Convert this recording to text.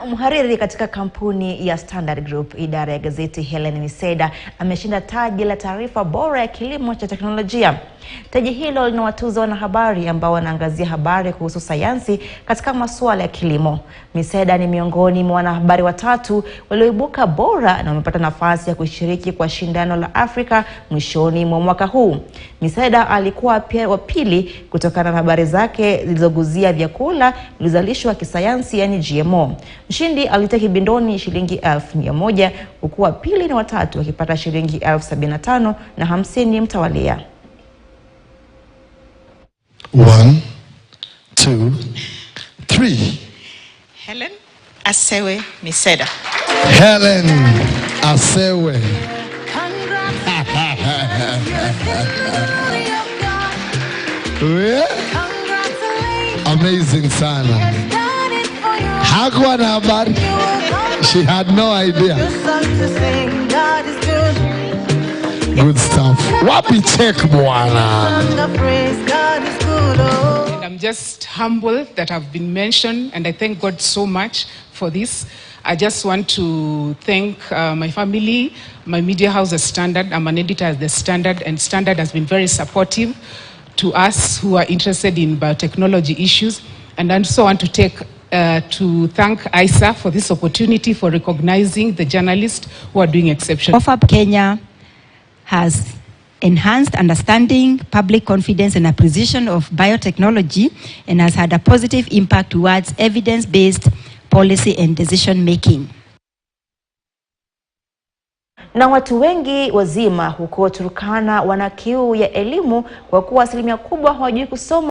Na mhariri katika kampuni ya Standard Group, idara ya gazeti Hellen Miseda, ameshinda taji la taarifa bora ya kilimo cha teknolojia. Taji hilo linawatuza wanahabari ambao wanaangazia habari kuhusu sayansi katika masuala ya kilimo. Miseda ni miongoni mwa wanahabari watatu walioibuka bora na wamepata nafasi ya kushiriki kwa shindano la Afrika mwishoni mwa mwaka huu. Miseda alikuwa pia wa pili kutokana na habari zake zilizoguzia vyakula vilizalishwa kisayansi, yani GMO. Mshindi alitoa kibindoni shilingi 1,100, huku wa pili na watatu wakipata shilingi 75,50 mtawalia. 1, 2, 3. Hellen Asewe Miseda. Hellen Asewe. Amazing sana. Hakuwa na habari. She had no idea. Good stuff. Wapi check bwana. I'm just humble that I've been mentioned, and I thank God so much for this. I just want to thank my family, my media house, The Standard. I'm an editor at The Standard, and Standard has been very supportive to us who are interested in biotechnology issues. And I also want to thank ISA for this opportunity for recognizing the journalists who are doing exceptional. OFAB Kenya has enhanced understanding, public confidence and appreciation of biotechnology, and has had a positive impact towards evidence-based policy and decision making. Na watu wengi wazima huko Turkana wana kiu ya elimu kwa kuwa asilimia kubwa hawajui kusoma.